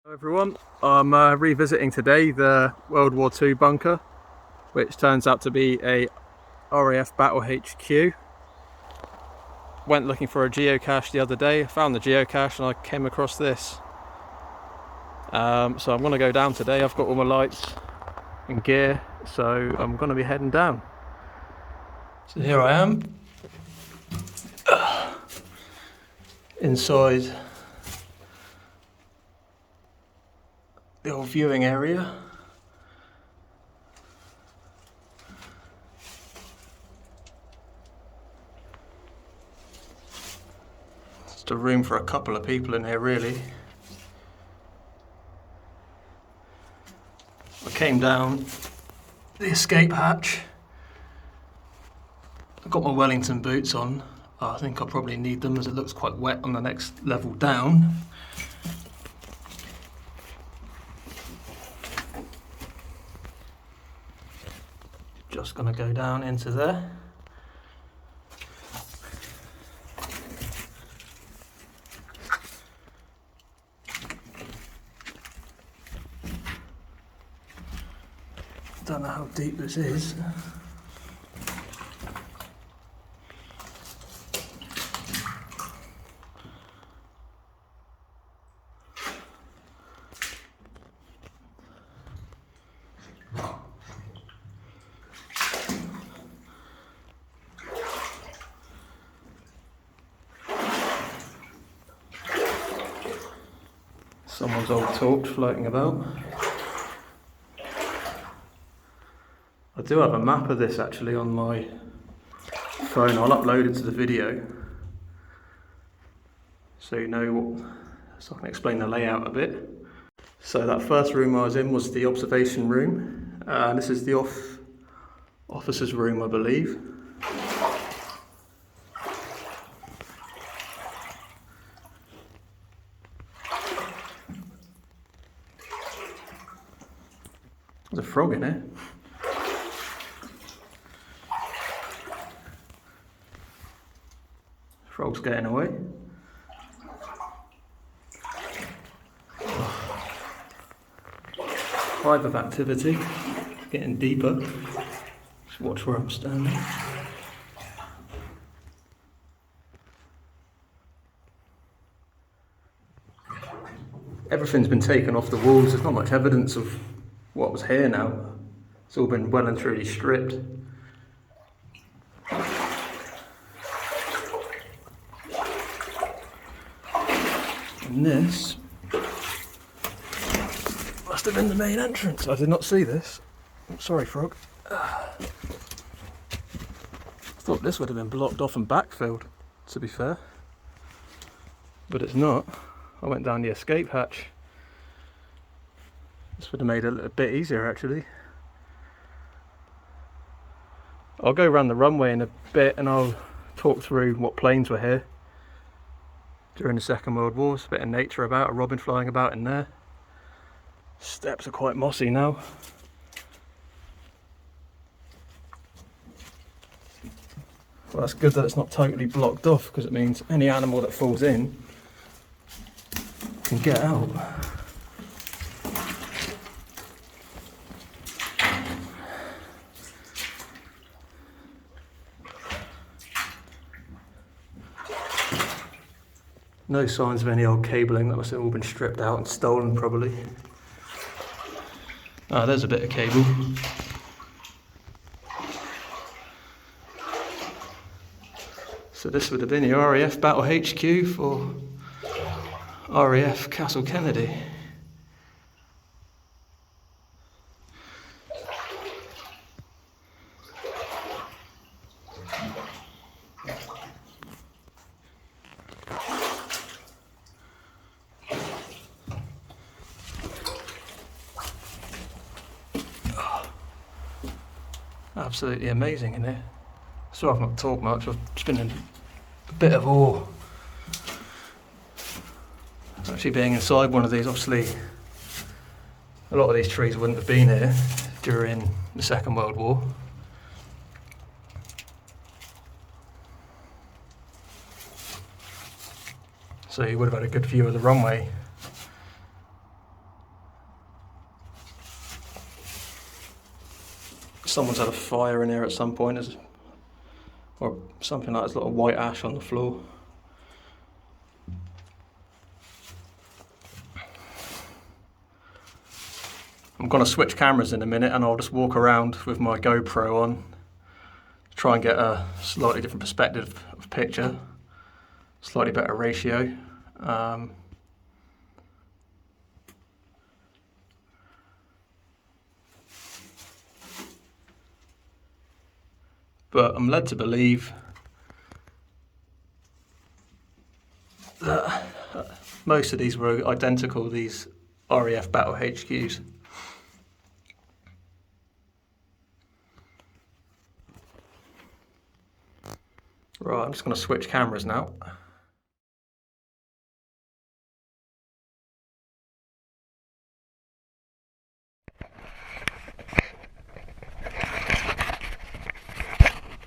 Hello everyone, I'm revisiting today the World War II bunker, which turns out to be a RAF Battle HQ. Went looking for a geocache the other day, found the geocache and I came across this. So I'm going to go down today. I've got all my lights and gear, so I'm going to be heading down. So here I am, inside the old viewing area. Just a room for a couple of people in here really. I came down the escape hatch. I've got my Wellington boots on. I think I'll probably need them as it looks quite wet on the next level down. Just gonna go down into there. Don't know how deep this is. Someone's old torch floating about. I do have a map of this actually on my phone. I'll upload it to the video so you know what, so I can explain the layout a bit. So that first room I was in was the observation room. This is the officer's room, I believe. There's a frog in here. Frog's getting away. Hive of activity, getting deeper. Just watch where I'm standing. Everything's been taken off the walls. There's not much evidence of what was here now. It's all been well and truly stripped. And this must have been the main entrance. I did not see this. Sorry, frog. I thought this would have been blocked off and backfilled, to be fair. But it's not. I went down the escape hatch. This would have made it a bit easier actually. I'll go around the runway in a bit and I'll talk through what planes were here during the Second World War. There's a bit of nature about, a robin flying about in there. Steps are quite mossy now. Well, that's good that it's not totally blocked off because it means any animal that falls in can get out. No signs of any old cabling. That must have all been stripped out and stolen probably. Ah, there's a bit of cable. So this would have been your RAF Battle HQ for RAF Castle Kennedy. Absolutely amazing in here. So I've not talked much, I've just been in a bit of awe. Actually being inside one of these, obviously a lot of these trees wouldn't have been here during the Second World War. So you would have had a good view of the runway Someone's had a fire in here at some point, or something like there's a lot of white ash on the floor. I'm going to switch cameras in a minute and I'll just walk around with my GoPro on, try and get a slightly different perspective of picture, slightly better ratio. But I'm led to believe that most of these were identical, these RAF Battle HQs. Right, I'm just going to switch cameras now.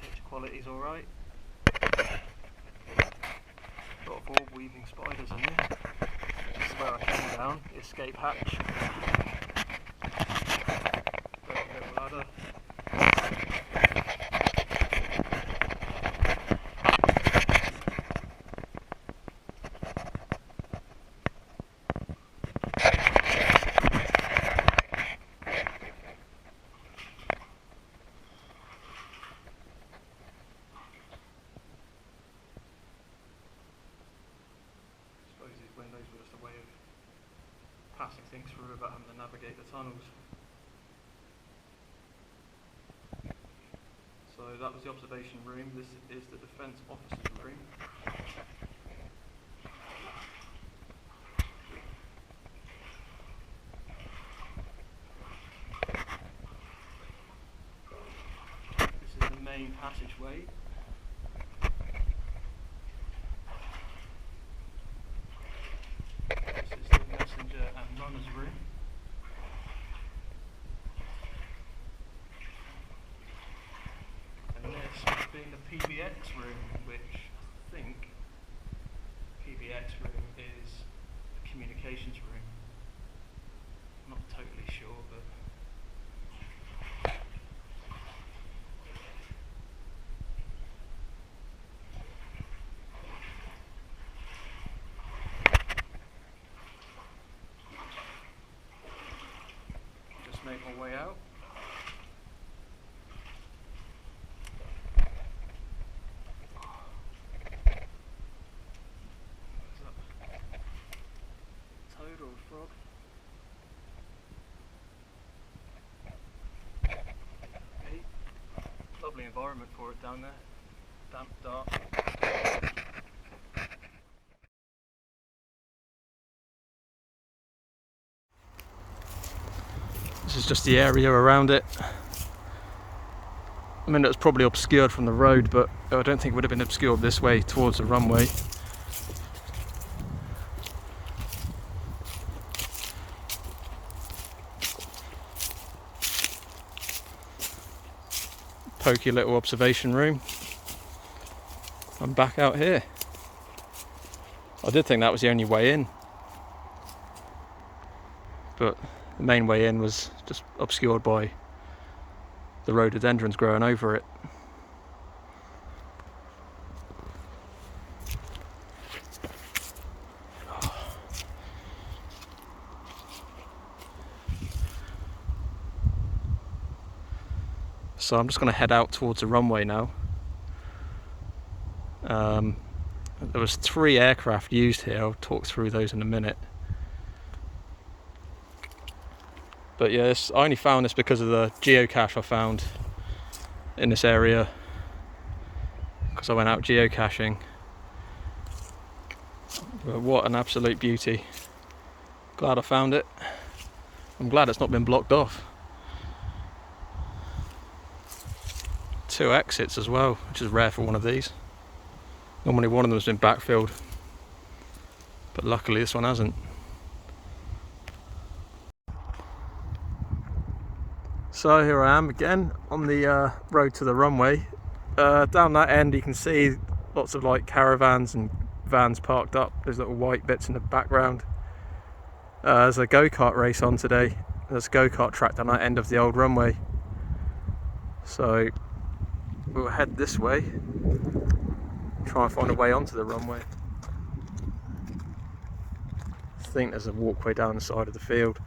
Picture quality's alright. Got a orb weaving spiders in here. This is where I came down, the escape hatch. Got a little ladder. Windows were just a way of passing things through without having to navigate the tunnels. So that was the observation room. This is the defence officers room. This is the main passageway. Runner's room. And this being the PBX room, which I think PBX room is the communications room. I'm not totally sure, but make my way out. What's that? Toad or frog? Okay. Lovely environment for it down there. Damp, dark. This is just the area around it. I mean, it was probably obscured from the road, but I don't think it would have been obscured this way towards the runway. Pokey little observation room. I'm back out here. I did think that was the only way in, but the main way in was just obscured by the rhododendrons growing over it. So I'm just going to head out towards the runway now. There was 3 aircraft used here. I'll talk through those in a minute. But yes, I only found this because of the geocache I found in this area, because I went out geocaching. But what an absolute beauty. Glad I found it. I'm glad it's not been blocked off. 2 exits as well, which is rare for one of these. Normally one of them has been backfilled, but luckily this one hasn't. So here I am again on the road to the runway. Down that end you can see lots of like caravans and vans parked up. There's little white bits in the background. There's a go-kart race on today. There's a go-kart track down that end of the old runway. So we'll head this way, try and find a way onto the runway. I think there's a walkway down the side of the field.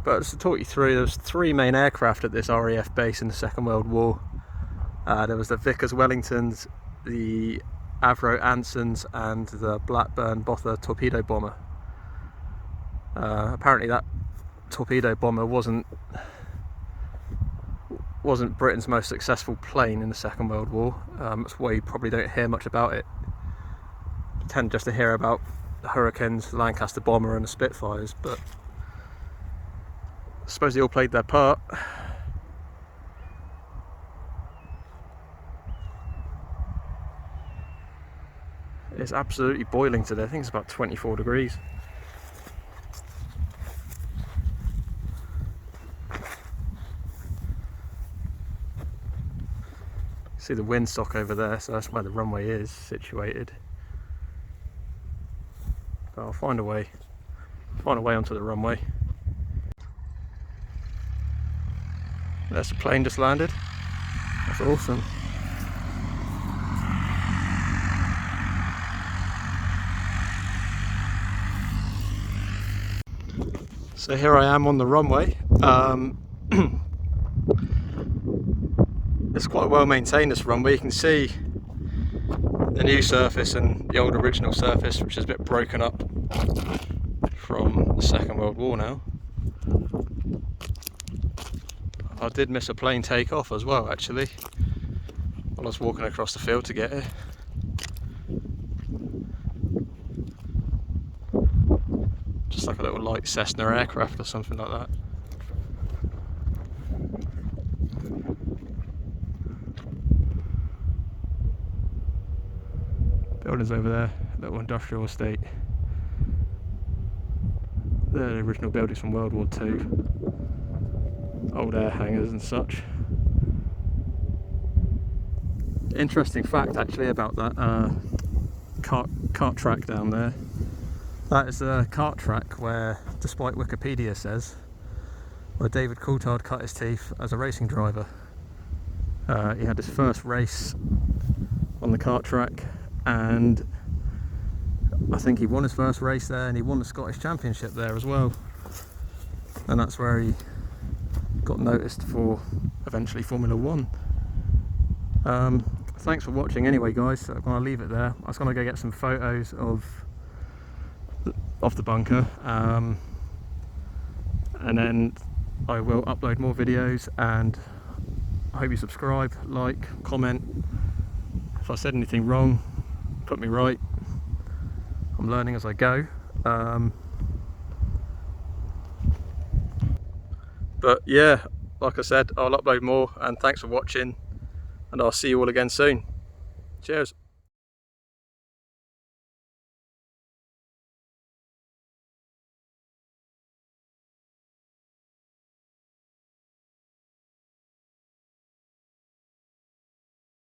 But just to talk you through, there was 3 main aircraft at this RAF base in the Second World War. There was the Vickers Wellingtons, the Avro Ansons, and the Blackburn Botha torpedo bomber. Apparently that torpedo bomber wasn't Britain's most successful plane in the Second World War. That's why you probably don't hear much about it. You tend just to hear about the Hurricanes, the Lancaster bomber and the Spitfires, but I suppose they all played their part. It's absolutely boiling today. I think it's about 24 degrees. See the windsock over there, so that's where the runway is situated. But I'll find a way onto the runway. There's the plane just landed. That's awesome. So here I am on the runway. It's quite well maintained, this runway. You can see the new surface and the old original surface, which is a bit broken up from the Second World War now. I did miss a plane takeoff as well, actually, while I was walking across the field to get it. Just like a little light Cessna aircraft or something like that. Buildings over there, little industrial estate. They're the original buildings from World War II. Old air hangars and such. Interesting fact actually about that cart track down there. That is a kart track where, despite Wikipedia says, where David Coulthard cut his teeth as a racing driver. He had his first race on the kart track, and I think he won his first race there, and he won the Scottish Championship there as well. And that's where he got noticed for eventually Formula 1. Thanks for watching anyway, guys. So I'm going to leave it there. I was going to go get some photos of the bunker, and then I will upload more videos, and I hope you subscribe, like, comment. If I said anything wrong, put me right. I'm learning as I go. But yeah, like I said, I'll upload more, and thanks for watching, and I'll see you all again soon. Cheers.